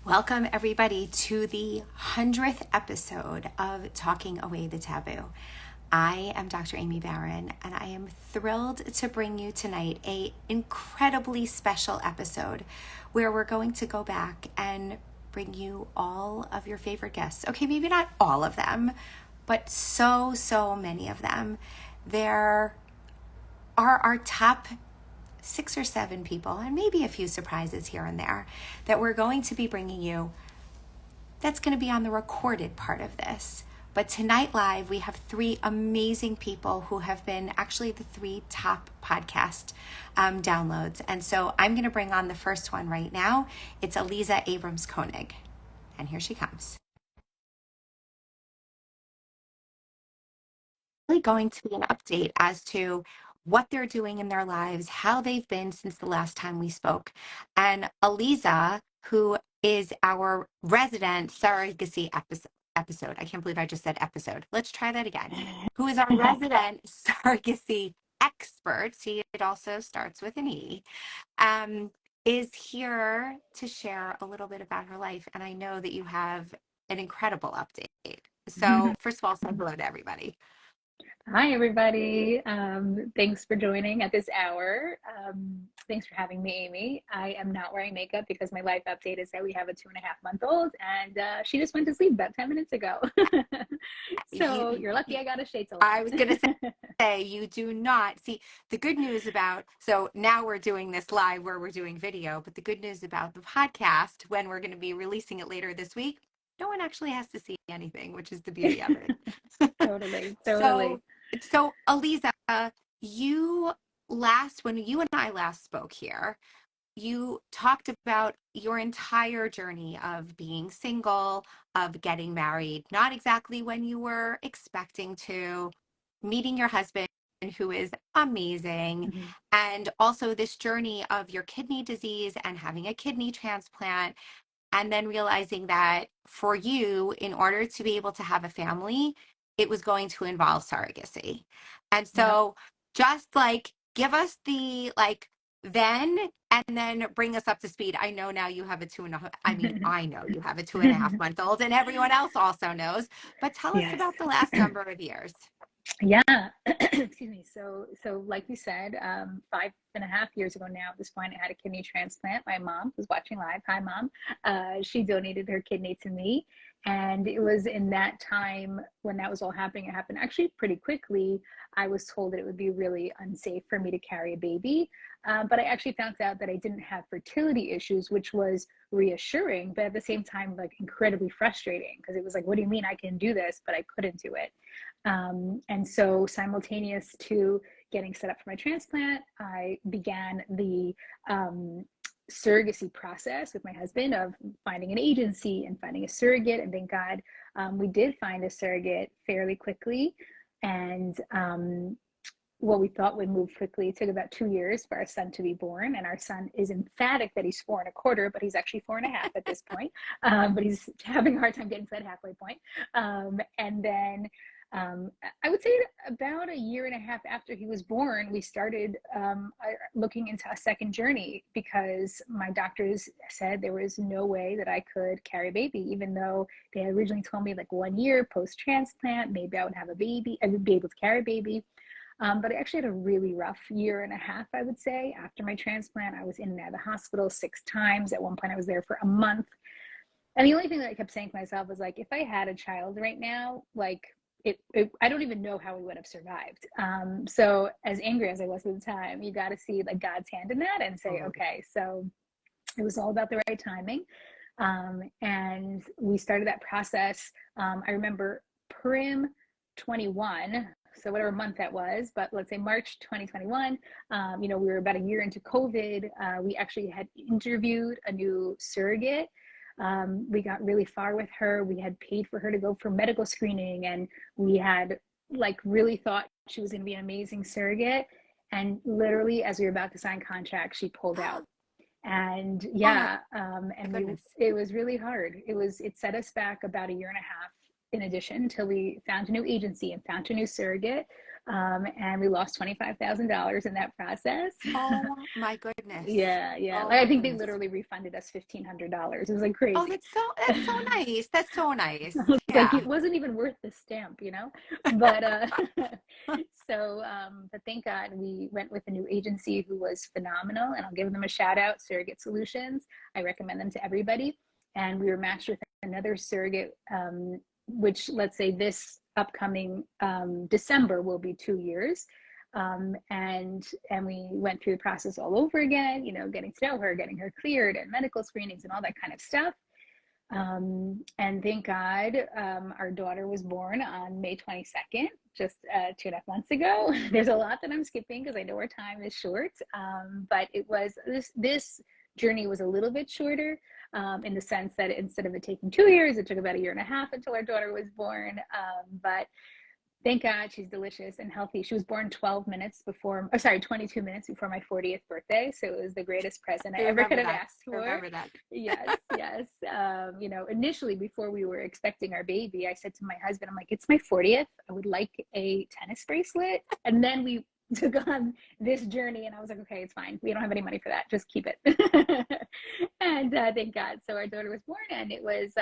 Welcome, everybody, to the 100th episode of Talking Away The Taboo. I am Dr. Aimee Baron, and I am thrilled to bring you tonight an incredibly special episode where we're going to go back and bring you all of your favorite guests. Okay, maybe not all of them, but so many of them. There are our top 6 or 7 people, and maybe a few surprises here and there that we're going to be bringing you. That's going to be on the recorded part of this. But tonight live, we have 3 amazing people who have been actually the 3 top podcast downloads. And so I'm going to bring on the first one right now. It's Aliza Abrams Konig. And here she comes. Really going to be an update as to what they're doing in their lives, how they've been since the last time we spoke. And Aliza, who is our resident surrogacy episode. I can't believe I just said episode. Let's try that again. Who is our resident surrogacy expert. See, it also starts with an E. Is here to share a little bit about her life. And I know that you have an incredible update. So first of all, say hello to everybody. Hi, everybody. Thanks for joining at this hour. Thanks for having me, Aimee. I am not wearing makeup because my life update is that we have a 2.5-month-old, and she just went to sleep about 10 minutes ago. So you're lucky I got a shade to light. I was going to say, you do not. See, the good news about, so now we're doing this live where we're doing video, but the good news about the podcast, when we're going to be releasing it later this week, no one actually has to see anything, which is the beauty of it. Totally. So Aliza, when you and I last spoke here, you talked about your entire journey of being single, of getting married, not exactly when you were expecting to, meeting your husband, who is amazing, and also this journey of your kidney disease and having a kidney transplant, and then realizing that for you, in order to be able to have a family, it was going to involve surrogacy. And so just give us the then, and then bring us up to speed. I know now you have a 2.5, I know you have a 2.5-month-old, and everyone else also knows, but tell us about the last number of years. Yeah. Excuse me. So like you said, 5.5 years ago now, at this point, I had a kidney transplant. My mom was watching live. Hi, Mom. She donated her kidney to me. And it was in that time when that was all happening, it happened actually pretty quickly. I was told that it would be really unsafe for me to carry a baby. But I actually found out that I didn't have fertility issues, which was reassuring, but at the same time, incredibly frustrating, because it was like, what do you mean I can do this, but I couldn't do it? And so simultaneous to getting set up for my transplant, I began the surrogacy process with my husband of finding an agency and finding a surrogate. And thank God we did find a surrogate fairly quickly. And what we thought would move quickly, it took about 2 years for our son to be born. And our son is emphatic that he's 4.25, but he's actually 4.5 at this point. But he's having a hard time getting to that halfway point. And then I would say about 1.5 years after he was born, we started looking into a second journey, because my doctors said there was no way that I could carry a baby, even though they had originally told me 1 year post-transplant, maybe I would have a baby, I would be able to carry a baby. But I actually had a really rough 1.5 years, I would say. After my transplant, I was in and out of the hospital 6 times. At one point, I was there for a month. And the only thing that I kept saying to myself was if I had a child right now, I don't even know how we would have survived. So as angry as I was at the time, you got to see God's hand in that and say, okay, so it was all about the right timing. And we started that process. I remember Prim 21, so whatever month that was, but let's say March 2021, we were about 1 year into COVID. We actually had interviewed a new surrogate. We got really far with her. We had paid for her to go for medical screening, and we had really thought she was going to be an amazing surrogate. And literally, as we were about to sign contract, she pulled out. And it was really hard. It set us back about 1.5 years in addition, until we found a new agency and found a new surrogate. And we lost $25,000 in that process. Oh my goodness. Yeah, yeah. Oh Like, I my think they goodness. literally refunded us $1,500. It was like Oh, crazy. that's so nice. That's so nice. It's like Yeah. it wasn't even worth the stamp, But but thank God we went with a new agency who was phenomenal, and I'll give them a shout out, Surrogate Solutions. I recommend them to everybody. And we were matched with another surrogate, which, let's say, this upcoming December will be 2 years. And we went through the process all over again, getting to know her, getting her cleared, and medical screenings and all that kind of stuff. And thank God, our daughter was born on May 22nd, just 2.5 months ago. There's a lot that I'm skipping because I know our time is short. But it was this journey was a little bit shorter, in the sense that instead of it taking 2 years, it took about 1.5 years until our daughter was born. But thank God she's delicious and healthy. She was born 22 minutes before my 40th birthday. So it was the greatest present I ever could have asked I for. remember that. Yes, yes. Initially, before we were expecting our baby, I said to my husband, I'm like, it's my 40th. I would like a tennis bracelet. And then we took on this journey, and I was like, okay, it's fine. We don't have any money for that. Just keep it. And thank God. So our daughter was born, and it was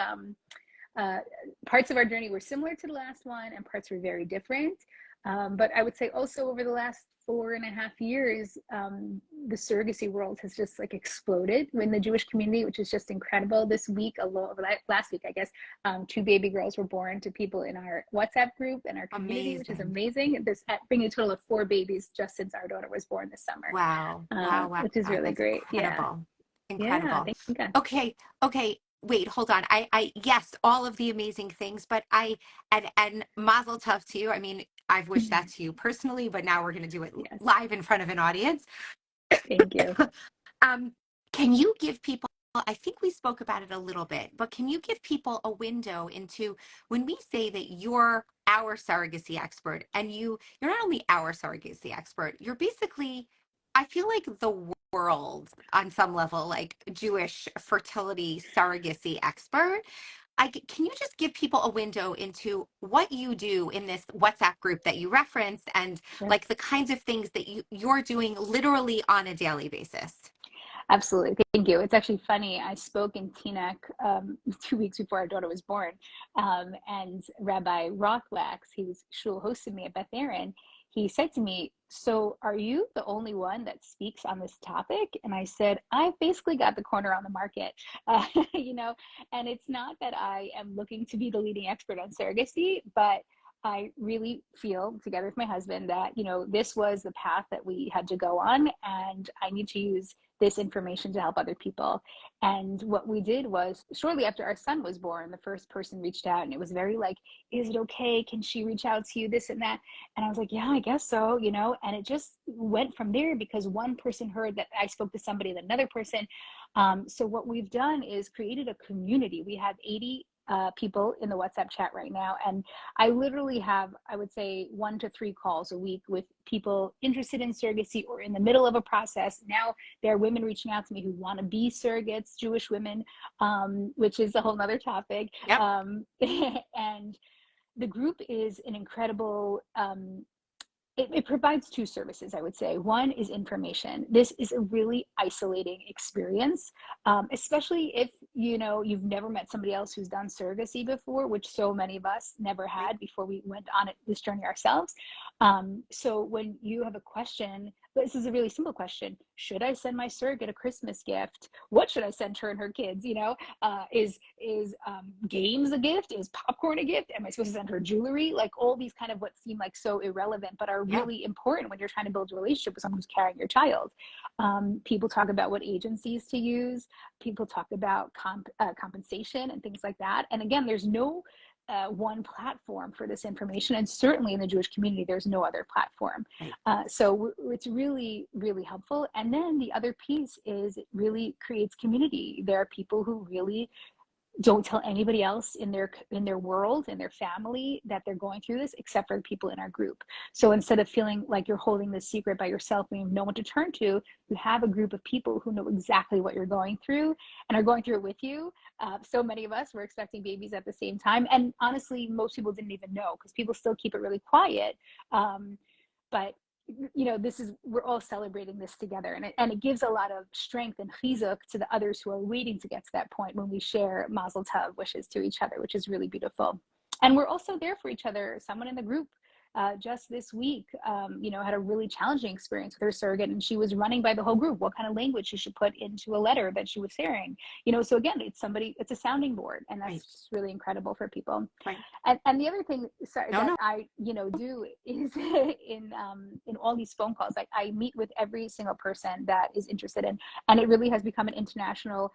parts of our journey were similar to the last one, and parts were very different. But I would say also over the last 4.5 years, the surrogacy world has just like exploded in the Jewish community, which is just incredible. This week alone, last week, I guess, 2 baby girls were born to people in our WhatsApp group and our community, which is amazing. There's bringing a total of 4 babies just since our daughter was born this summer. Wow. Wow. Which is really That's great. incredible. Yeah. Incredible. Yeah. Thank God. Okay. Wait, hold on. Yes, all of the amazing things, but and mazel tov to you. I mean, I've wished that to you personally, but now we're going to do it Yes. live in front of an audience. Thank you. Can you give people, I think we spoke about it a little bit, but can you give people a window into when we say that you're our surrogacy expert, and you're not only our surrogacy expert, you're basically, I feel like the world on some level, like Jewish fertility surrogacy expert. Can you just give people a window into what you do in this WhatsApp group that you referenced, and Sure. like the kinds of things that you're doing literally on a daily basis? Absolutely. Thank you. It's actually funny. I spoke in Teaneck 2 weeks before our daughter was born. And Rabbi Rothwax, he was shul hosted me at Beth Aaron. He said to me, so are you the only one that speaks on this topic? And I said, I've basically got the corner on the market, and it's not that I am looking to be the leading expert on surrogacy, but I really feel, together with my husband, that, this was the path that we had to go on, and I need to use this information to help other people. And what we did was, shortly after our son was born, the first person reached out, and it was very like, is it okay? Can she reach out to you? This and that. And I was like, yeah, I guess so, and it just went from there because one person heard that I spoke to somebody, then another person. So what we've done is created a community. We have 80 people in the WhatsApp chat right now. And I literally have, I would say, 1 to 3 calls a week with people interested in surrogacy or in the middle of a process. Now there are women reaching out to me who want to be surrogates, Jewish women, which is a whole nother topic. Yep. And the group is an incredible, it provides 2 services, I would say. One is information. This is a really isolating experience, especially if you've never met somebody else who's done surrogacy before, which so many of us never had before we went on this journey ourselves. So when you have a question, this is a really simple question: should I send my surrogate a Christmas gift? What should I send her and her kids? Is games a gift? Is popcorn a gift? Am I supposed to send her jewelry? Like all these kind of what seem like so irrelevant, but are really important when you're trying to build a relationship with someone who's carrying your child. People talk about what agencies to use. People talk about compensation and things like that. And again, there's no one platform for this information, and certainly in the Jewish community there's no other platform. So it's really, really helpful. And then the other piece is it really creates community. There are people who really don't tell anybody else in their world, in their family, that they're going through this, except for the people in our group. So instead of feeling like you're holding this secret by yourself and you have no one to turn to, you have a group of people who know exactly what you're going through and are going through it with you. So many of us were expecting babies at the same time, and honestly most people didn't even know, because people still keep it really quiet. but we're all celebrating this together, and it gives a lot of strength and chizuk to the others who are waiting to get to that point when we share mazel tov wishes to each other, which is really beautiful. And we're also there for each other. Someone in the group just this week, had a really challenging experience with her surrogate, and she was running by the whole group what kind of language she should put into a letter that she was sharing. So again, it's a sounding board, and that's just really incredible for people. Right. And the other thing, I do is in all these phone calls, I meet with every single person that is interested in, and it really has become an international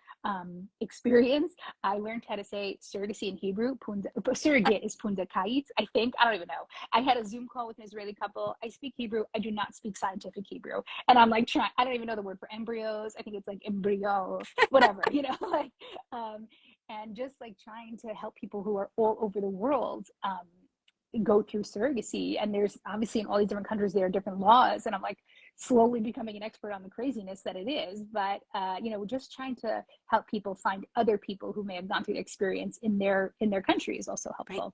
experience. I learned how to say surrogacy in Hebrew. Surrogate is pundakait, I think. I don't even know. I had a Zoom call with an Israeli couple. I speak Hebrew. I do not speak scientific Hebrew. And I'm like, I don't even know the word for embryos. I think it's like embryo, whatever, and just like trying to help people who are all over the world go through surrogacy. And there's obviously in all these different countries, there are different laws. And I'm like slowly becoming an expert on the craziness that it is. But, just trying to help people find other people who may have gone through the experience in their country is also helpful.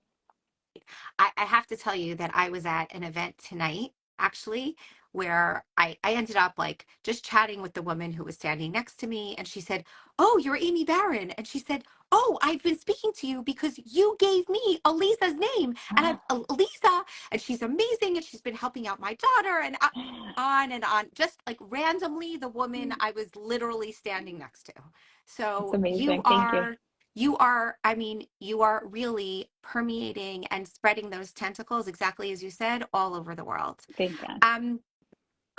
Right. I have to tell you that I was at an event tonight, actually, where I ended up like just chatting with the woman who was standing next to me. And she said, "Oh, you're Aimee Baron." And she said, "Oh, I've been speaking to you because you gave me Aliza's name. And I'm Aliza, and she's amazing. And she's been helping out my daughter." And on and on, just like randomly, the woman I was literally standing next to. So you are really permeating and spreading those tentacles, exactly as you said, all over the world. Thank God.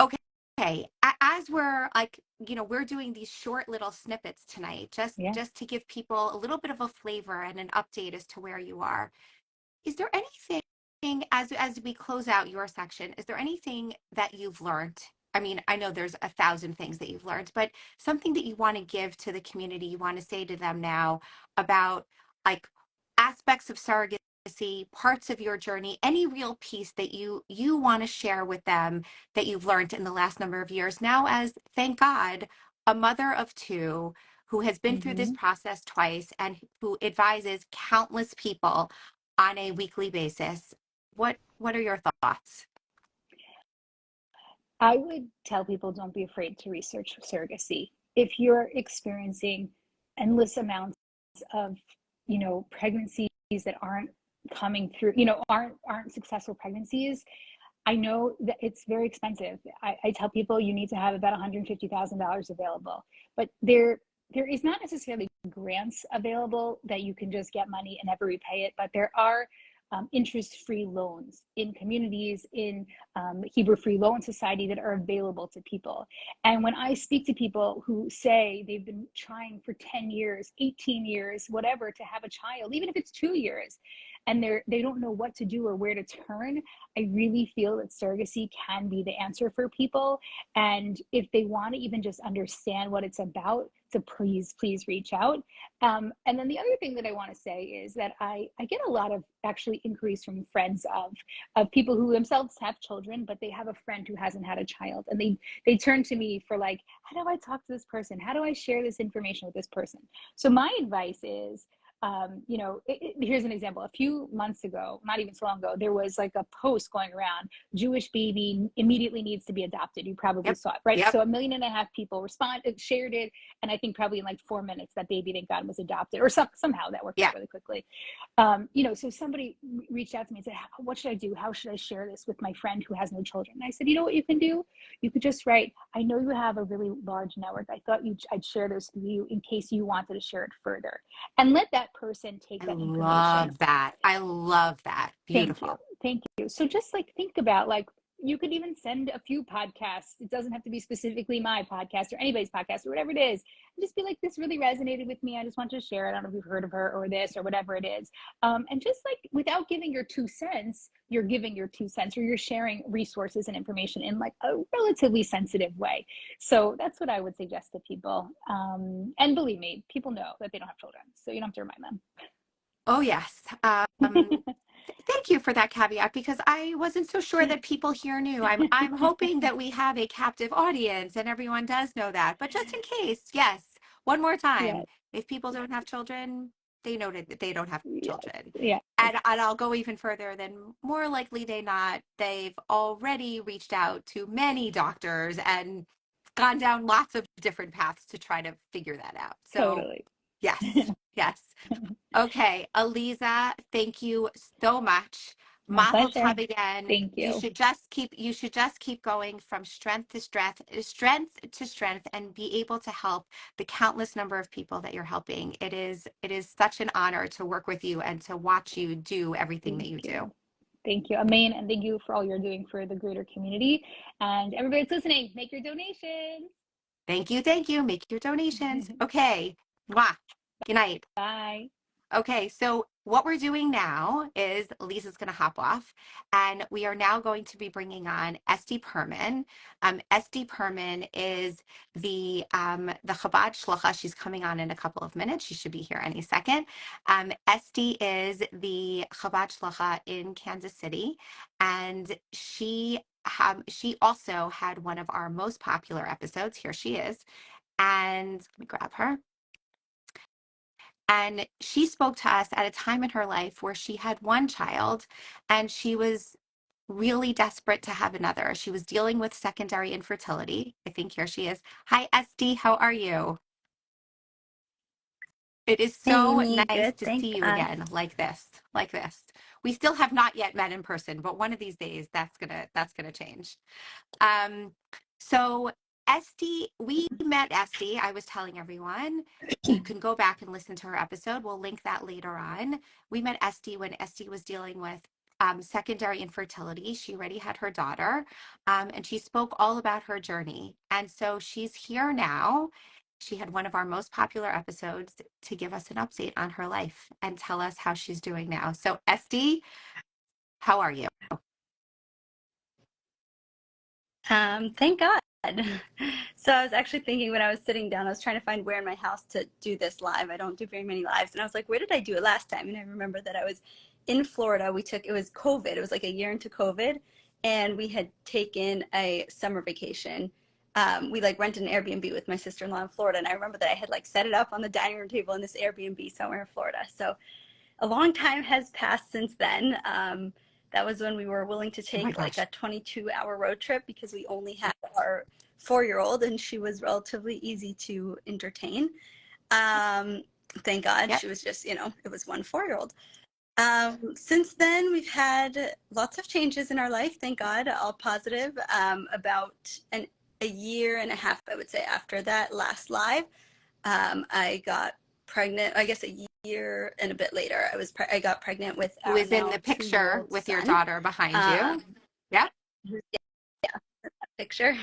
Okay. As we're like, we're doing these short little snippets tonight, just to give people a little bit of a flavor and an update as to where you are. Is there anything, as we close out your section, is there anything that you've learned? I mean, I know there's 1,000 things that you've learned, but something that you want to give to the community, you want to say to them now about like aspects of surrogacy, parts of your journey, any real piece that you want to share with them that you've learned in the last number of years now, as, thank God, a mother of two who has been through this process twice and who advises countless people on a weekly basis. What are your thoughts? I would tell people, don't be afraid to research surrogacy. If you're experiencing endless amounts of, pregnancies that aren't coming through, aren't successful pregnancies, I know that it's very expensive. I tell people you need to have about $150,000 available, but there is not necessarily grants available that you can just get money and never repay it, but there are interest-free loans in communities, in Hebrew Free Loan Society, that are available to people. And when I speak to people who say they've been trying for 10 years, 18 years, whatever, to have a child, even if it's 2 years, and they don't know what to do or where to turn, I really feel that surrogacy can be the answer for people. And if they want to even just understand what it's about, to please reach out. And then the other thing that I want to say is that I get a lot of actually inquiries from friends of people who themselves have children, but they have a friend who hasn't had a child, and they turn to me for like, how do I talk to this person? How do I share this information with this person? So my advice is, here's an example. A few months ago, not even so long ago, there was like a post going around, Jewish baby immediately needs to be adopted. You probably saw it, right? Yep. So 1.5 million people shared it. And I think probably in like 4 minutes, that baby, thank God, was adopted, or somehow that worked out really quickly. So somebody reached out to me and said, what should I do? How should I share this with my friend who has no children? And I said, you know what you can do? You could just write, I know you have a really large network. I thought I'd share this with you in case you wanted to share it further. And let that person take that information. I love that. Beautiful. Thank you. So just like think about, like, you could even send a few podcasts. It doesn't have to be specifically my podcast or anybody's podcast or whatever it is. And just be like, this really resonated with me. I just want to share it. I don't know if you've heard of her or this or whatever it is. And just like, without giving your 2 cents, you're giving your 2 cents, or you're sharing resources and information in like a relatively sensitive way. So that's what I would suggest to people. And believe me, people know that they don't have children, so you don't have to remind them. Oh, yes. Thank you for that caveat, because I wasn't so sure that people here knew. I'm hoping that we have a captive audience and everyone does know that. But just in case, yes, one more time, if people don't have children, they noted that they don't have Yes. children. Yes. And I'll go even further than more likely they not. They've already reached out to many doctors and gone down lots of different paths to try to figure that out. So Totally. yes, yes. Okay, Aliza, thank you so much. My Mazel pleasure. tov again. Thank you. You should just keep going from strength to strength, strength to strength, and be able to help the countless number of people that you're helping. It is such an honor to work with you and to watch you do everything that Thank you do. you. Thank you, Aimee, and thank you for all you're doing for the greater community. And everybody that's listening, make your donations. Thank you, thank you. Make your donations. Okay. Mwah. Good night. Bye. Okay, so what we're doing now is Lisa's going to hop off, and we are now going to be bringing on Esty Perman. Esty Perman is the Chabad Shlucha. She's coming on in a couple of minutes. She should be here any second. Esty is the Chabad Shlucha in Kansas City, and she also had one of our most popular episodes. Here she is, and let me grab her. And she spoke to us at a time in her life where she had one child and she was really desperate to have another. She was dealing with secondary infertility. I think here she is. Hi, Esty. How are you? It is Hey, so Amy, nice good, to thank see you God. again like this, like this. We still have not yet met in person, but one of these days that's gonna change. Um, so Esty, we met Esty. I was telling everyone, you can go back and listen to her episode. We'll link that later on. We met Esty when Esty was dealing with secondary infertility. She already had her daughter, and she spoke all about her journey. And so she's here now. She had one of our most popular episodes to give us an update on her life and tell us how she's doing now. So Esty, how are you? Thank God. So I was actually thinking when I was sitting down, I was trying to find where in my house to do this live. I don't do very many lives. And I was like, where did I do it last time? And I remember that I was in Florida. It was COVID. It was like a year into COVID. And we had taken a summer vacation. We like rented an Airbnb with my sister-in-law in Florida. And I remember that I had like set it up on the dining room table in this Airbnb somewhere in Florida. So a long time has passed since then. That was when we were willing to Oh my take like gosh. a 22-hour road trip because we only had our 4-year-old and she was relatively easy to entertain. Thank God Yep. she was just, it was one 4-year-old. Since then, we've had lots of changes in our life, thank God, all positive. About a year and a half, I would say, after that last live, I got pregnant. I guess a year and a bit later, I got pregnant with Who our is in the now picture 2-year-old with your son. daughter behind you? Um, Yep. yeah, picture.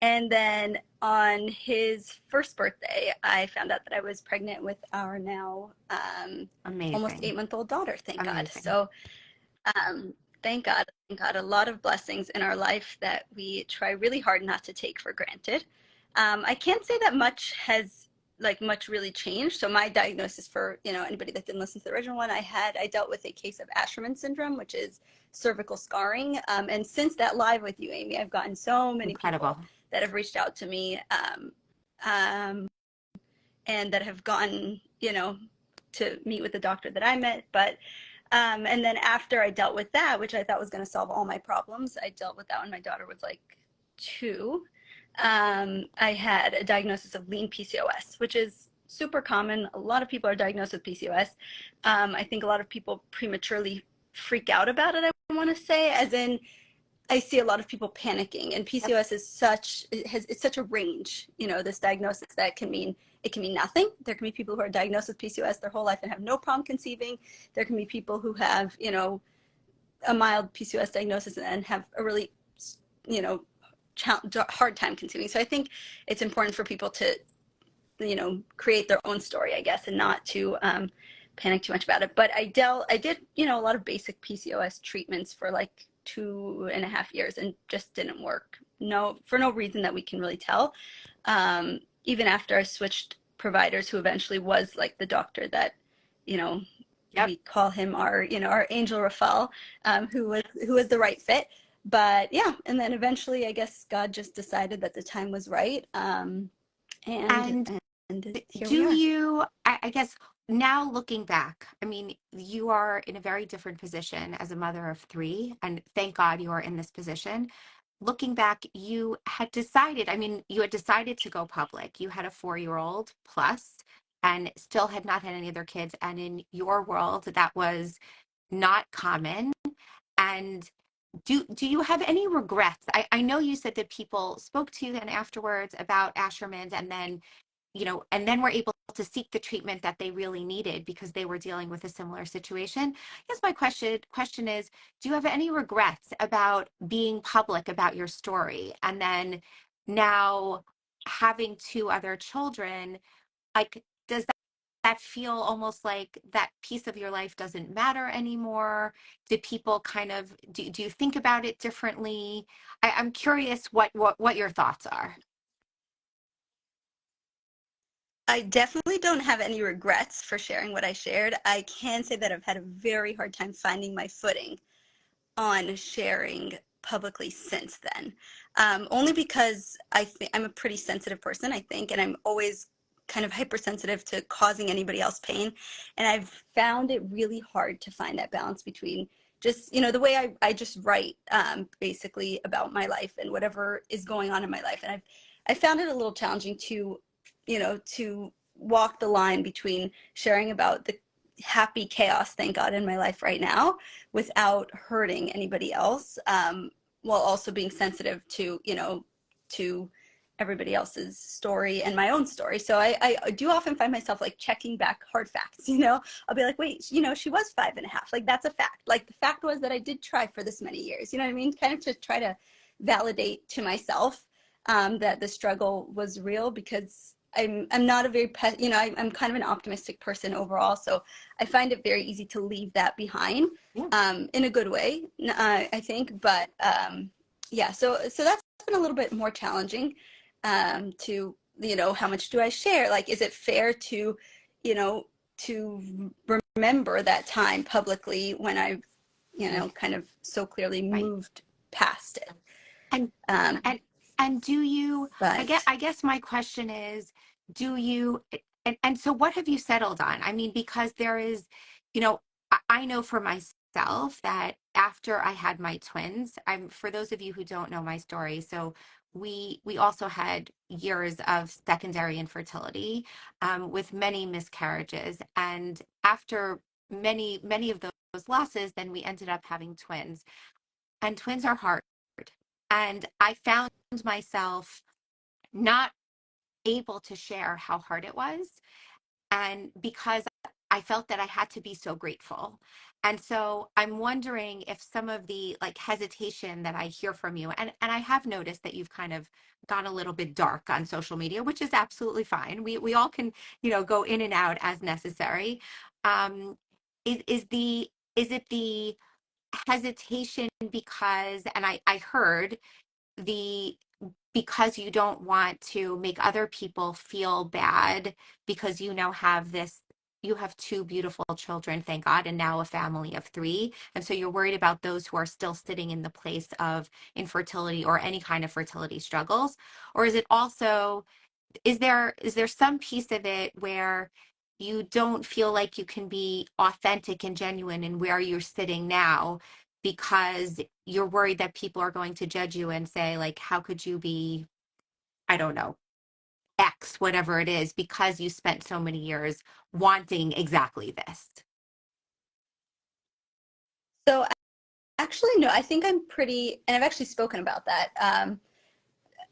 And then on his first birthday, I found out that I was pregnant with our now almost Amazing. 8-month-old daughter. Thank God. Amazing. So um, thank God, a lot of blessings in our life that we try really hard not to take for granted. I can't say that much really changed. So my diagnosis for, anybody that didn't listen to the original one, I dealt with a case of Asherman syndrome, which is cervical scarring. And since that live with you, Amy, I've gotten so many Incredible. people that have reached out to me um, and that have gone, to meet with the doctor that I met. But and then after I dealt with that, which I thought was going to solve all my problems, I dealt with that when my daughter was like 2. I had a diagnosis of lean PCOS, which is super common. A lot of people are diagnosed with PCOS. I think a lot of people prematurely freak out about it, I want to say, as in I see a lot of people panicking, and Yep. PCOS it's such a range, this diagnosis that it can mean nothing. There can be people who are diagnosed with PCOS their whole life and have no problem conceiving. There can be people who have, a mild PCOS diagnosis and have a really, you know, hard time conceiving. So I think it's important for people to, create their own story, I guess, and not to panic too much about it. But I did, a lot of basic PCOS treatments for like 2.5 years and just didn't work. No, for no reason that we can really tell. Even after I switched providers, who eventually was like the doctor that, you know, Yep. we call him our Angel Rafal, who was the right fit. But yeah, and then eventually, I guess God just decided that the time was right, and And and here we do are. you, I guess, now looking back, I mean, you are in a very different position as a mother of three, and thank God you are in this position. Looking back, you had decided, I mean, you had decided to go public. You had a 4-year-old plus and still had not had any other kids. And in your world, that was not common. And do you have any regrets? I know you said that people spoke to you then afterwards about Asherman's, and then, you know, and then were able to seek the treatment that they really needed because they were dealing with a similar situation. I guess my question is, do you have any regrets about being public about your story, and then now having two other children? Like, does that feel almost like that piece of your life doesn't matter anymore? Do people kind of, do you think about it differently? I'm curious what your thoughts are. I definitely don't have any regrets for sharing what I shared. I can say that I've had a very hard time finding my footing on sharing publicly since then. Only because I think I'm a pretty sensitive person, I think, and I'm always kind of hypersensitive to causing anybody else pain. And I've found it really hard to find that balance between just, you know, the way I just write basically about my life and whatever is going on in my life. And I found it a little challenging to, you know, to walk the line between sharing about the happy chaos, thank God, in my life right now without hurting anybody else, while also being sensitive to, you know, to everybody else's story and my own story. So I do often find myself like checking back hard facts, you know. I'll be like, wait, you know, she was 5.5. Like, that's a fact. Like, the fact was that I did try for this many years, you know what I mean? Kind of to try to validate to myself that the struggle was real, because I'm not a very, you know, I'm kind of an optimistic person overall. So I find it very easy to leave that behind, in a good way, I think. But yeah, so that's been a little bit more challenging, to, you know, how much do I share? Like, is it fair to, you know, to remember that time publicly when I've, you know, kind of so clearly Right. moved past it. And Um, and and do you, but I guess my question is, do you, and so what have you settled on? I mean, because there is, you know, I know for myself that after I had my twins, I'm, for those of you who don't know my story, so we also had years of secondary infertility, with many miscarriages, and after many of those losses, then we ended up having twins, and twins are hard. And I found myself not able to share how hard it was. And because I felt that I had to be so grateful. And so I'm wondering if some of the like hesitation that I hear from you, and I have noticed that you've kind of gone a little bit dark on social media, which is absolutely fine. We all can, you know, go in and out as necessary. Um, is it the hesitation because, and I heard the, because you don't want to make other people feel bad because you now have this, you have two beautiful children, thank God, and now a family of three, and so you're worried about those who are still sitting in the place of infertility or any kind of fertility struggles? Or is it also, is there some piece of it where you don't feel like you can be authentic and genuine in where you're sitting now because you're worried that people are going to judge you and say, like, how could you be, I don't know, X, whatever it is, because you spent so many years wanting exactly this? so actually, no, I think I'm pretty, and I've actually spoken about that.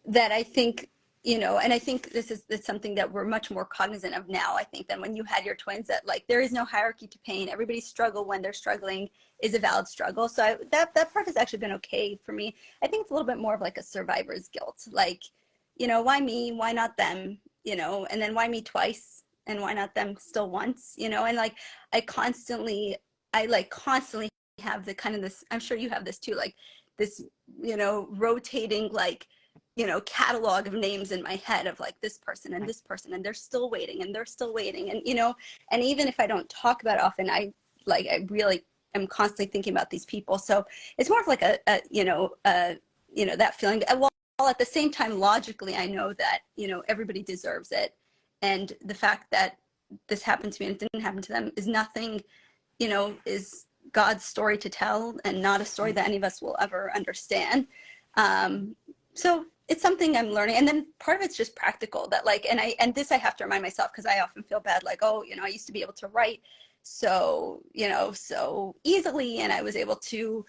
That I think, you know, and I think this is something that we're much more cognizant of now, I think, than when you had your twins, that like there is no hierarchy to pain. Everybody's struggle when they're struggling is a valid struggle. So that part has actually been okay for me. I think it's a little bit more of like a survivor's guilt. Like, you know, why me? Why not them? You know, and then why me twice? And why not them still once? You know, and like I like constantly have the kind of this, I'm sure you have this too, like this, you know, rotating like, you know, catalog of names in my head of like this person and this person, and they're still waiting and they're still waiting. And, you know, and even if I don't talk about it often, I really am constantly thinking about these people. So it's more of like you know, that feeling, while at the same time, logically, I know that, you know, everybody deserves it. And the fact that, this happened to me and it didn't happen to them is nothing, is God's story to tell and not a story that any of us will ever understand. So it's something I'm learning. And then part of it's just practical that like, and this I have to remind myself because I often feel bad, like, oh, I used to be able to write so easily, and I was able to,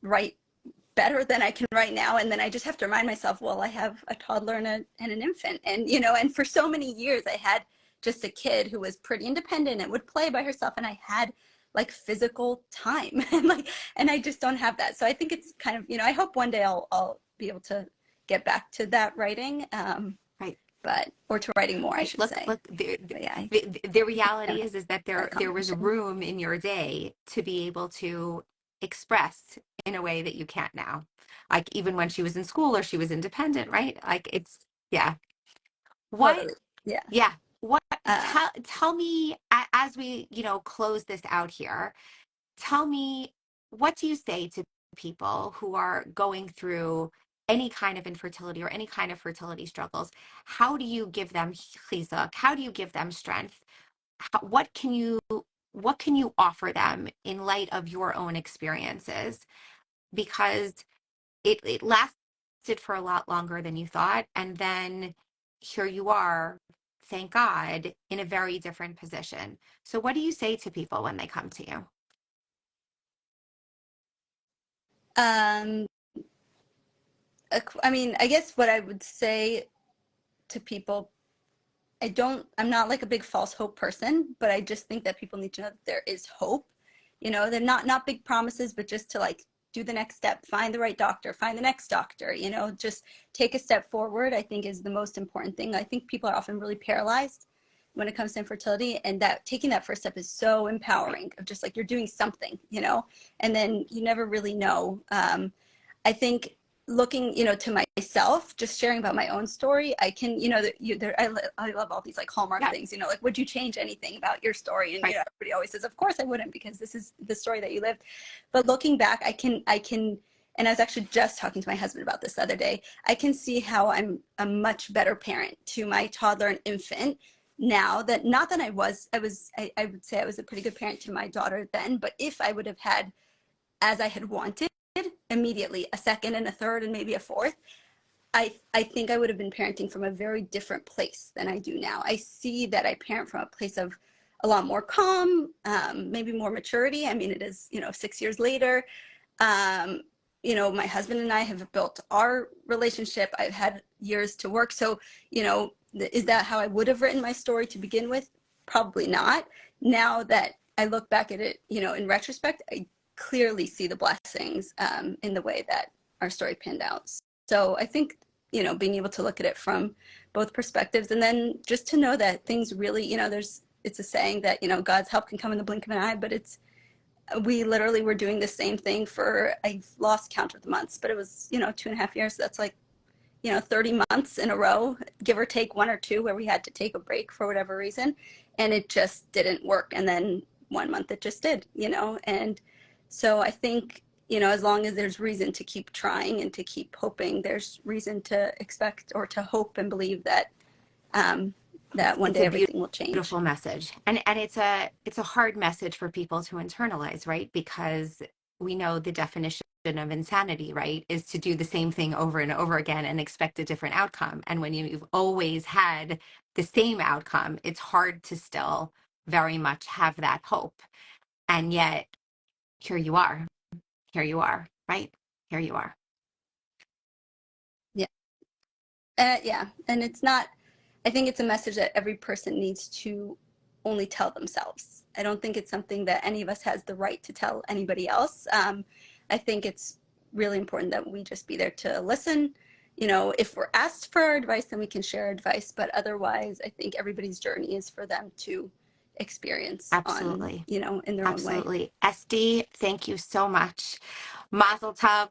write better than I can right now. And then I just have to remind myself, well, I have a toddler and an infant. And, and for so many years I had just a kid who was pretty independent and would play by herself. And I had like physical time and I just don't have that. So I think it's kind of, I hope one day I'll be able to get back to that writing. Right. Or to writing more, I should say. Look, the reality is that there was room in your day to be able to express in a way that you can't now. Like even when she was in school or she was independent, right? Like it's, yeah. What? Totally. Yeah. Yeah. What? Tell me as we, close this out here, tell me, what do you say to people who are going through any kind of infertility or any kind of fertility struggles? How do you give them chizuk? How do you give them strength? What can you offer them in light of your own experiences? Because it lasted for a lot longer than you thought, and then here you are, thank God, in a very different position. So what do you say to people when they come to you? I mean, I guess what I would say to people, I'm not like a big false hope person, but I just think that people need to know that there is hope. They're not big promises, but just to like do the next step, find the right doctor, find the next doctor, just take a step forward, I think is the most important thing. I think people are often really paralyzed when it comes to infertility, and that taking that first step is so empowering of just like you're doing something, and then you never really know. I think looking, to myself, just sharing about my own story, I can, I love all these like Hallmark things, like, would you change anything about your story? And, everybody always says, of course I wouldn't, because this is the story that you lived. But looking back, I can, and I was actually just talking to my husband about this the other day, I can see how I'm a much better parent to my toddler and infant now, that not that I would say I was a pretty good parent to my daughter then, but if I would have had, as I had wanted, immediately a second and a third and maybe a fourth, I think I would have been parenting from a very different place than I do now. I see that I parent from a place of a lot more calm, maybe more maturity. I mean, it is, 6 years later. My husband and I have built our relationship. I've had years to work. So, is that how I would have written my story to begin with? Probably not. Now that I look back at it, in retrospect, I clearly see the blessings in the way that our story panned out. So I think, being able to look at it from both perspectives, and then just to know that things really, it's a saying that, God's help can come in the blink of an eye, but we literally were doing the same thing for, I've lost count of the months, but it was, 2.5 years. So that's like, 30 months in a row, give or take one or two, where we had to take a break for whatever reason. And it just didn't work. And then 1 month it just did, and so I think, as long as there's reason to keep trying and to keep hoping, there's reason to expect or to hope and believe that that one day everything will change. Beautiful message. And it's a hard message for people to internalize, right? Because we know the definition of insanity, right, is to do the same thing over and over again and expect a different outcome. And when you've always had the same outcome, it's hard to still very much have that hope. And yet, here you are, right? Here you are. Yeah. Yeah. And it's not, I think it's a message that every person needs to only tell themselves. I don't think it's something that any of us has the right to tell anybody else. I think it's really important that we just be there to listen. If we're asked for our advice, then we can share advice. But otherwise, I think everybody's journey is for them to experience. Absolutely. In their own way. Esty, thank you so much. Mazel tov.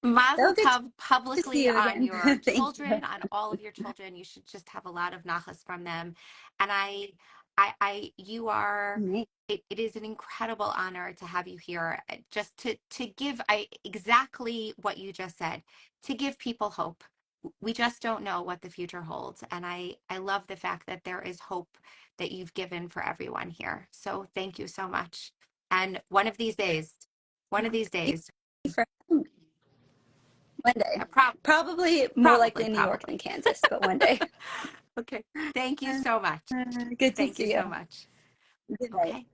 Mazel tov publicly on your children, on all of your children. You should just have a lot of nachas from them. And you are, it is an incredible honor to have you here, just to give exactly what you just said, to give people hope. we just don't know what the future holds. And I love the fact that there is hope that you've given for everyone here. So thank you so much. And one of these days, For one day. Probably more likely in New York probably. than Kansas, but one day. Okay. Thank you so much. Good to Thank you see you. so much. Good night. Okay.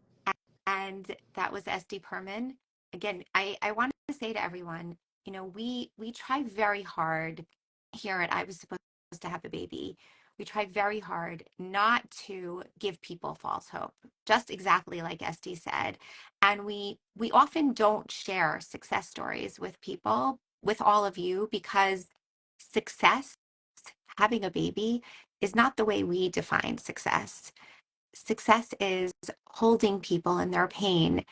And that was Esty Perman. Again, I want to say to everyone, we try very hard here at I Was Supposed to Have a Baby. We try very hard not to give people false hope, just exactly like Esty said. And we often don't share success stories with people, with all of you, because success, having a baby, is not the way we define success. Success is holding people in their pain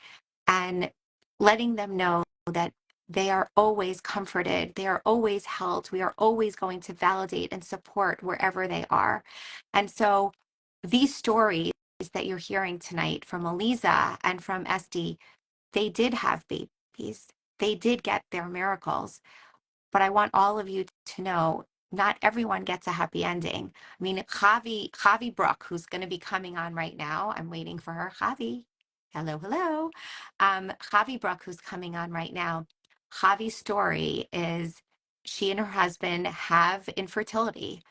and letting them know that they are always comforted, they are always held, we are always going to validate and support wherever they are. And so these stories that you're hearing tonight from Aliza and from Esty, they did have babies, they did get their miracles. But I want all of you to know not everyone gets a happy ending. I mean, Chavie Bruk, who's going to be coming on right now, I'm waiting for her. Chavie, hello, hello. Chavie Bruk, who's coming on right now. Chavie's story is she and her husband have infertility,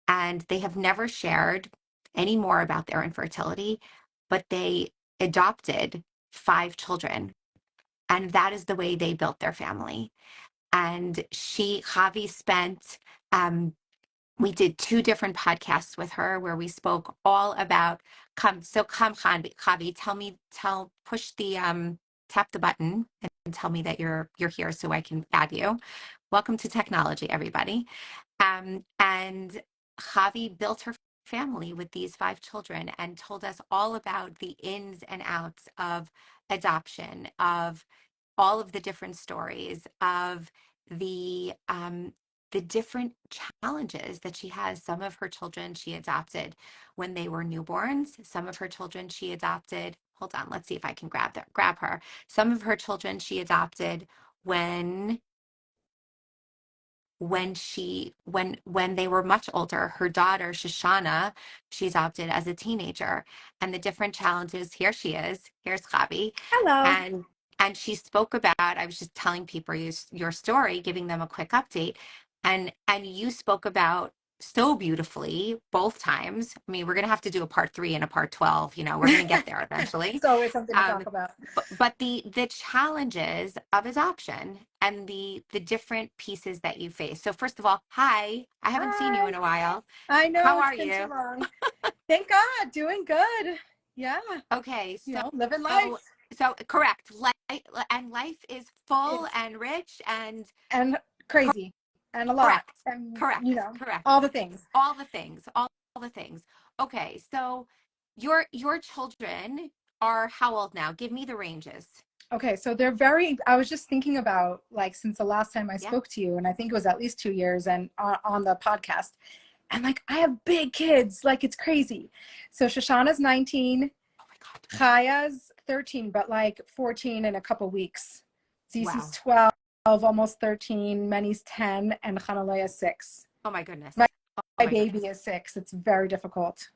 and they have never shared any more about their infertility, but they adopted 5 children, and that is the way they built their family. And Chavie spent, we did 2 different podcasts with her where we spoke all about, Chavie, push the, tap the button and tell me that you're here so I can add you. Welcome to technology, everybody. And Chavie built her family with these 5 children and told us all about the ins and outs of adoption, of all of the different stories, of the different challenges that she has. Some of her children she adopted when they were newborns. Some of her children she adopted. Hold on, let's see if I can grab her. Some of her children she adopted when they were much older. Her daughter Shoshana she adopted as a teenager, and the different challenges. Here she is. Here's Chavie. Hello. And she spoke about, I was just telling people your story, giving them a quick update, and you spoke about so beautifully both times. I mean, we're going to have to do a part 3 and a part 12. We're going to get there eventually. It's always something to talk about. But the challenges of adoption and the different pieces that you face. So first of all, hi. I haven't seen you in a while. I know. How it's are been you? Too long. Thank God. Doing good. Yeah. Okay. So living life. So correct. Life is full and rich and crazy and a lot. Correct. And, Correct. Correct. all the things. All the things. Okay. So your children are how old now? Give me the ranges. Okay, so I was just thinking about, like, since the last time I spoke to you, and I think it was at least 2 years, and on the podcast, and like, I have big kids, like, it's crazy. So Shoshana's 19. Oh my God. Chaya's 13, but like 14 in a couple weeks. Zisi's 12, almost 13. Menny's 10, and Hanaleya's 6. Oh my goodness. My baby is 6. It's very difficult.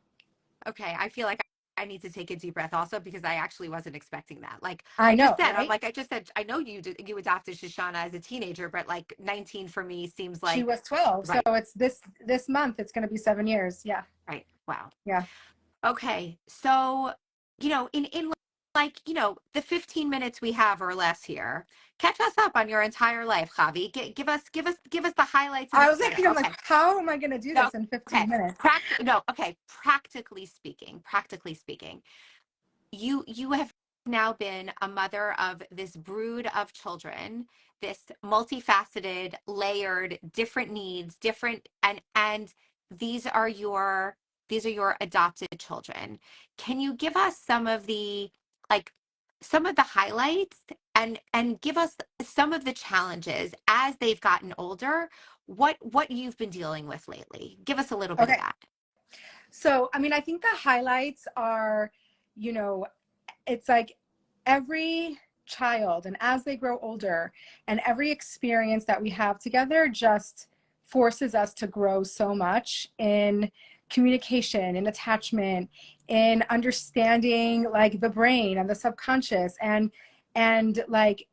Okay, I feel like I need to take a deep breath also, because I actually wasn't expecting that. Like I know, just said, right? I just said, I know you adopted Shoshana as a teenager, but like 19 for me seems like she was 12. Right. So it's this month, it's going to be 7 years. Yeah. Right. Wow. Yeah. Okay. So, in like, the 15 minutes we have or less here, catch us up on your entire life, Chavie. Give us the highlights. I was thinking, I'm like, how am I going to do this in 15 minutes? Practically speaking, you have now been a mother of this brood of children, this multifaceted, layered, different needs, and these are your adopted children. Can you give us some of the highlights and give us some of the challenges as they've gotten older, what you've been dealing with lately? Give us a little bit of that. So, I mean, I think the highlights are, it's like every child, and as they grow older, and every experience that we have together just forces us to grow so much in communication, in attachment, in understanding like the brain and the subconscious. And like,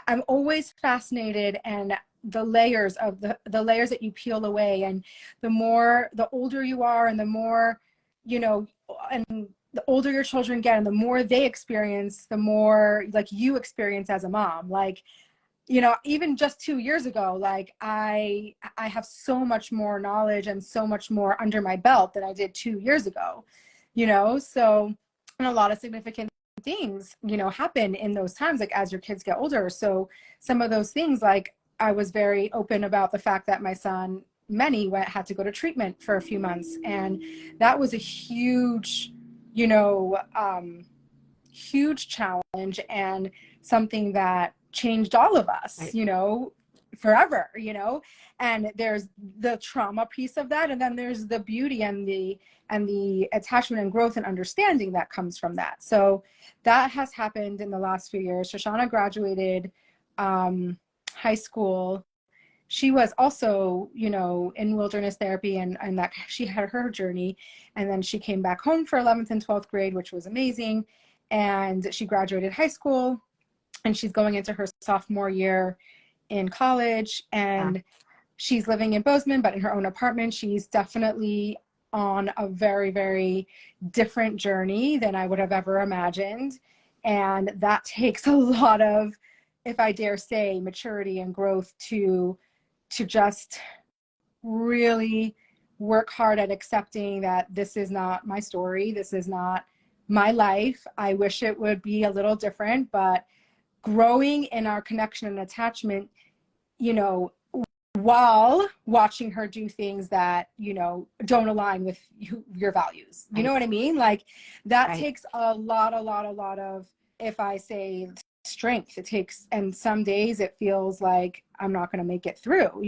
I'm always fascinated, and the layers of the layers that you peel away, and the older you are, and the more, and the older your children get, and the more they experience, the more like you experience as a mom. Like, even just 2 years ago, like I have so much more knowledge and so much more under my belt than I did 2 years ago, so, and a lot of significant things, happen in those times, like as your kids get older. So some of those things, like I was very open about the fact that my son, Manny, had to go to treatment for a few months. And that was a huge, huge challenge, and something that changed all of us, Right. Forever, and there's the trauma piece of that. And then there's the beauty and the attachment and growth and understanding that comes from that. So that has happened in the last few years. Shoshana graduated high school. She was also, in wilderness therapy, and that she had her journey. And then she came back home for 11th and 12th grade, which was amazing. And she graduated high school, and she's going into her sophomore year in college. And she's living in Bozeman, but in her own apartment. She's definitely on a very, very different journey than I would have ever imagined. And that takes a lot of, if I dare say, maturity and growth to just really work hard at accepting that this is not my story. This is not my life. I wish it would be a little different, but growing in our connection and attachment, while watching her do things that, don't align with your values. You know what I mean? Like that takes a lot of, if I say, strength. It takes, and some days it feels like I'm not going to make it through,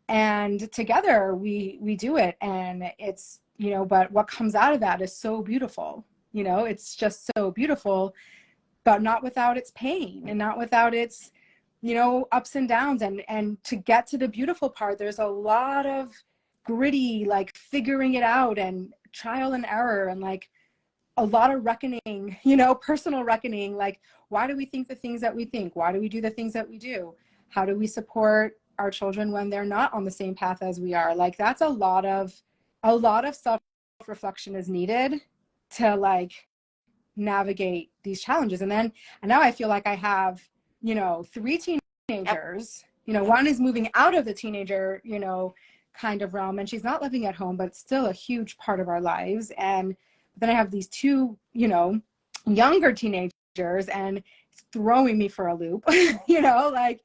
and together we do it. And it's, but what comes out of that is so beautiful. It's just so beautiful, but not without its pain, and not without its, ups and downs. And to get to the beautiful part, there's a lot of gritty, like figuring it out and trial and error, and like a lot of reckoning, personal reckoning. Like, why do we think the things that we think? Why do we do the things that we do? How do we support our children when they're not on the same path as we are? Like, that's a lot of self-reflection is needed to like navigate these challenges. And now I feel like I have, 3 teenagers. One is moving out of the teenager, kind of realm, and she's not living at home, but it's still a huge part of our lives. And then I have these 2, younger teenagers, and it's throwing me for a loop, like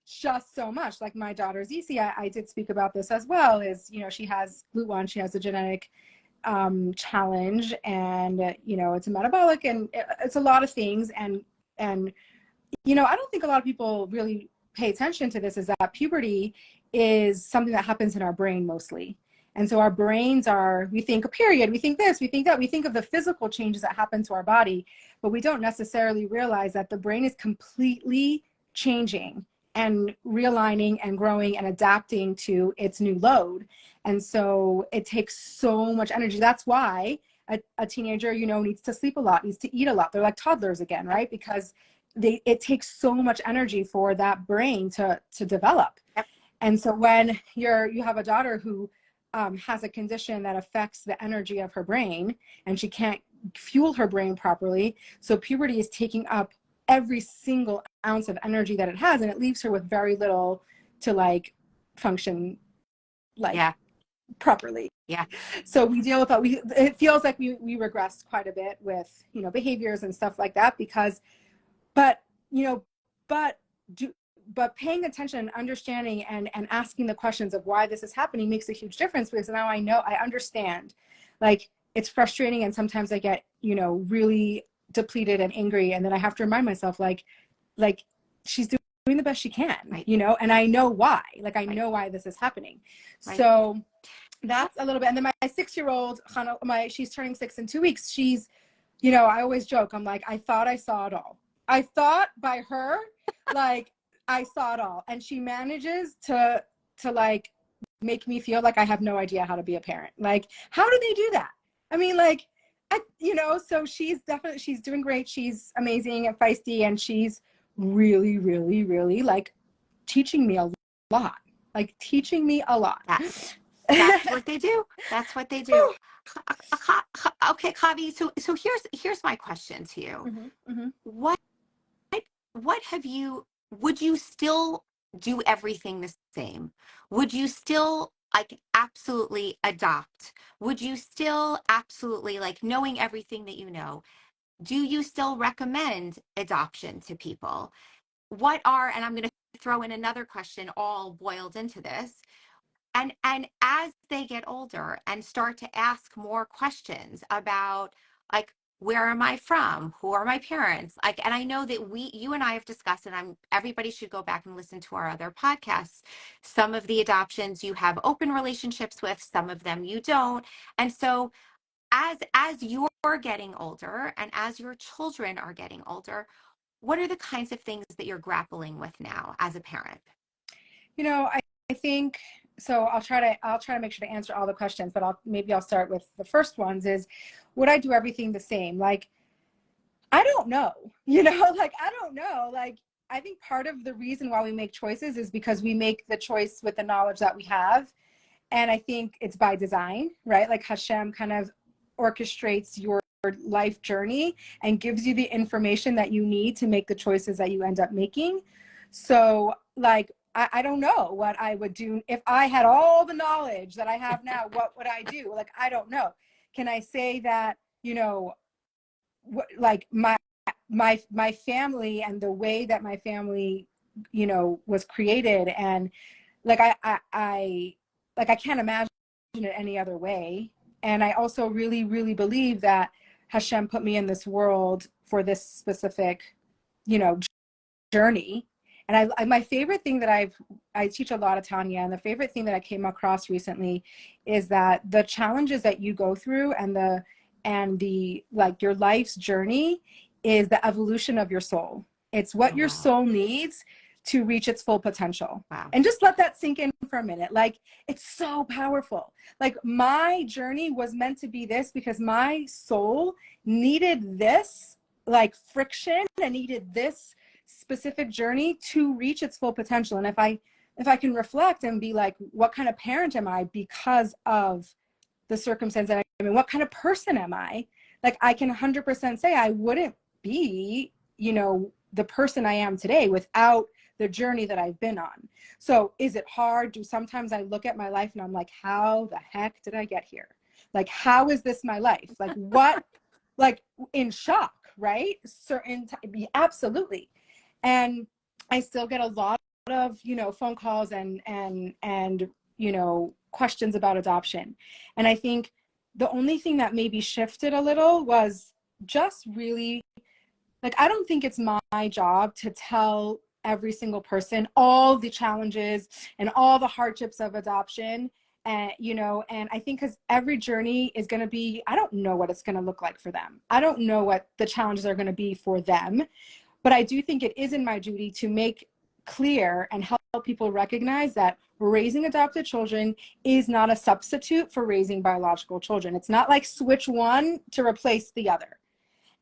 just so much. Like my daughter Zizi, I did speak about this as well, is, she has GLUT1, she has a genetic challenge, and it's a metabolic, and it's a lot of things. And I don't think a lot of people really pay attention to this, is that puberty is something that happens in our brain mostly. And so our brains we think a period, we think this, we think that, we think of the physical changes that happen to our body, but we don't necessarily realize that the brain is completely changing and realigning and growing and adapting to its new load. And so it takes so much energy. That's why a teenager, needs to sleep a lot, needs to eat a lot. They're like toddlers again, right? Because it takes so much energy for that brain to develop. Yep. And so when you have a daughter who has a condition that affects the energy of her brain, and she can't fuel her brain properly, so puberty is taking up every single ounce of energy that it has, and it leaves her with very little to like function properly. Yeah. So we deal with that. It feels like we regressed quite a bit with, behaviors and stuff like that, because, but paying attention and understanding and asking the questions of why this is happening makes a huge difference, because now I understand. Like, it's frustrating, and sometimes I get, really depleted and angry, and then I have to remind myself, like she's doing the best she can, right. And I know why. Like, I know why this is happening. Right. So that's a little bit. And then my 6-year-old, she's turning 6 in 2 weeks. She's, I always joke, I'm like, I thought I saw it all. I thought by her, like, I saw it all. And she manages to to like make me feel like I have no idea how to be a parent. Like, how do they do that? I mean, like, so she's doing great. She's amazing and feisty, and she's really, really, really like teaching me a lot. Like teaching me a lot. That's what they do. That's what they do. Okay, Chavie. So here's my question to you. Mm-hmm, mm-hmm. What would you still do everything the same? Would you still like absolutely adopt? Would you still absolutely like knowing everything that you know? Do you still recommend adoption to people? And I'm going to throw in another question all boiled into this. And as they get older and start to ask more questions about like, where am I from? Who are my parents? Like, and I know that you and I have discussed, and everybody should go back and listen to our other podcasts. Some of the adoptions you have open relationships with, some of them you don't. And so as you're getting older and as your children are getting older, what are the kinds of things that you're grappling with now as a parent? I think so. I'll try to make sure to answer all the questions, but I'll start with the first ones. Is would I do everything the same? Like, I don't know. Like I don't know. Like I think part of the reason why we make choices is because we make the choice with the knowledge that we have, and I think it's by design, right? Like Hashem kind of orchestrates your life journey and gives you the information that you need to make the choices that you end up making. So like, I don't know what I would do if I had all the knowledge that I have now. What would I do? Like, I don't know. Can I say that, like my family and the way that my family, was created, and like I can't imagine it any other way. And I also really, really believe that Hashem put me in this world for this specific, journey. And my favorite thing that I teach a lot of Tanya, and the favorite thing that I came across recently is that the challenges that you go through and the like your life's journey is the evolution of your soul. It's what your soul needs to reach its full potential. Wow. And just let that sink in for a minute. Like, it's so powerful. Like, my journey was meant to be this because my soul needed this, like, friction, and needed this specific journey to reach its full potential. And if I can reflect and be like, what kind of parent am I because of the circumstance that I'm in? What kind of person am I? Like, I can 100% say I wouldn't be, the person I am today without the journey that I've been on. So is it hard? Sometimes I look at my life and I'm like, how the heck did I get here? Like, how is this my life? Like, what? Like, in shock, right? Absolutely. And I still get a lot of, phone calls and questions about adoption. And I think the only thing that maybe shifted a little was just really, like, I don't think it's my job to tell every single person all the challenges and all the hardships of adoption. And, and I think because every journey is going to be, I don't know what it's going to look like for them. I don't know what the challenges are going to be for them. But I do think it is in my duty to make clear and help people recognize that raising adopted children is not a substitute for raising biological children. It's not like switch one to replace the other.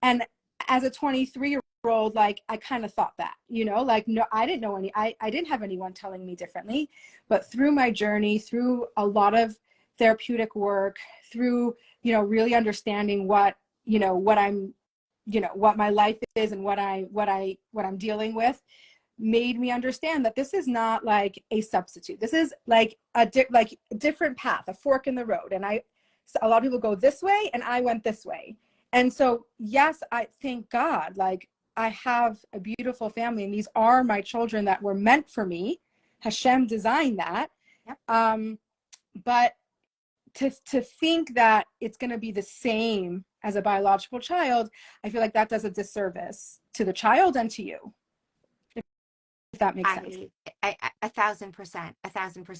And as a 23-year-old, like, I kind of thought that, like, no, I didn't know I didn't have anyone telling me differently. But through my journey, through a lot of therapeutic work, through, really understanding what I'm, what my life is and what I'm dealing with, made me understand that this is not like a substitute. This is like a different path, a fork in the road. And a lot of people go this way and I went this way. And so, yes, I thank God, like, I have a beautiful family and these are my children that were meant for me. Hashem designed that. Yep. But to think that it's going to be the same as a biological child, I feel like that does a disservice to the child and to you, if that makes sense. 1,000%.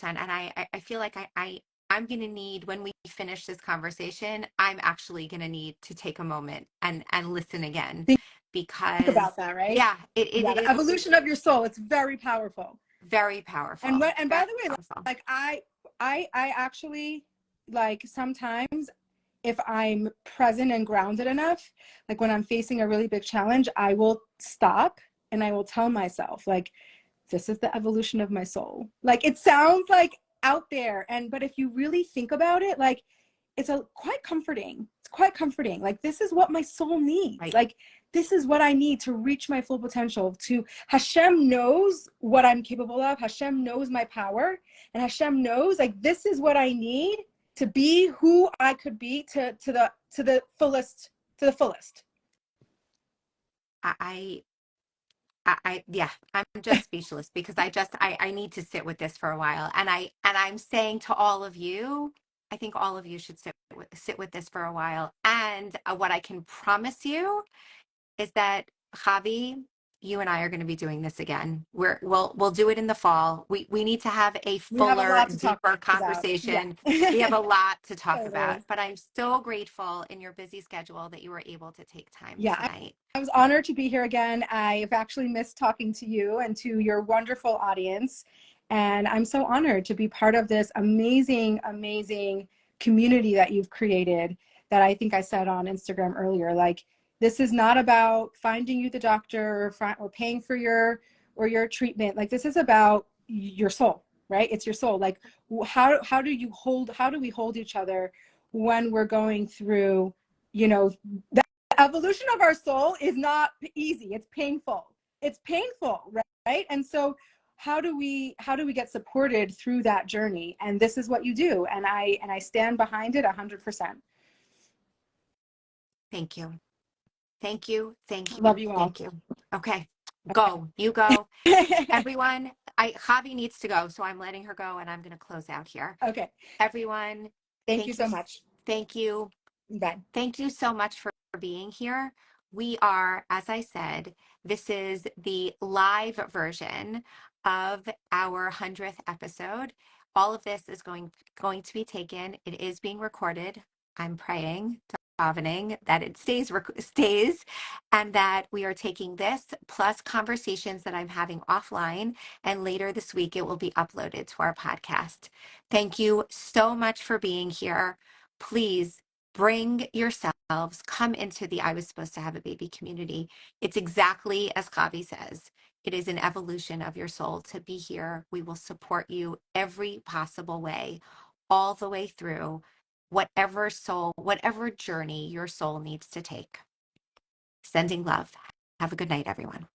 And I feel like I'm going to need, when we finish this conversation, I'm actually going to need to take a moment and listen again, because think about that, right? Yeah, the evolution of your soul. It's very powerful. Very powerful. And by Very the way, powerful. like I actually, like, sometimes if I'm present and grounded enough, like when I'm facing a really big challenge, I will stop and I will tell myself, like, this is the evolution of my soul. Like, it sounds like out there, but if you really think about it, like, it's quite comforting. It's quite comforting. Like, this is what my soul needs. Right. Like, this is what I need to reach my full potential. To Hashem knows what I'm capable of. Hashem knows my power, and Hashem knows, like, this is what I need to be who I could be to the fullest, to the fullest. Yeah, I'm just speechless because I need to sit with this for a while. And I'm saying to all of you, I think all of you should sit with this for a while. And what I can promise you is that, Chavie, you and I are going to be doing this again. We'll do it in the fall. We need to have a fuller, deeper conversation. Yeah. We have a lot to talk Totally. about. But I'm so grateful in your busy schedule that you were able to take time tonight. I was honored to be here again. I've actually missed talking to you and to your wonderful audience. And I'm so honored to be part of this amazing, amazing community that you've created, that I think I said on Instagram earlier. Like, this is not about finding you the doctor or paying for your treatment. Like, this is about your soul, right? It's your soul. Like, how do we hold each other when we're going through, that evolution of our soul is not easy. It's painful. Right? And so how do we get supported through that journey? And this is what you do. And I stand behind it 100%. Thank you. Thank you. Thank you. Love you all. Thank you. Okay. Go. You go. Everyone, Chavie needs to go, so I'm letting her go, and I'm going to close out here. Okay. Everyone, thank you so much. Thank you. Bye. Thank you so much for being here. We are, as I said, this is the live version of our 100th episode. All of this is going to be taken. It is being recorded. I'm praying, davening, that it stays, and that we are taking this plus conversations that I'm having offline, and later this week it will be uploaded to our podcast. Thank you so much for being here. Please bring yourselves, come into the I Was Supposed to Have a Baby community. It's exactly as Chavie says. It is an evolution of your soul to be here. We will support you every possible way, all the way through whatever journey your soul needs to take. Sending love. Have a good night, everyone.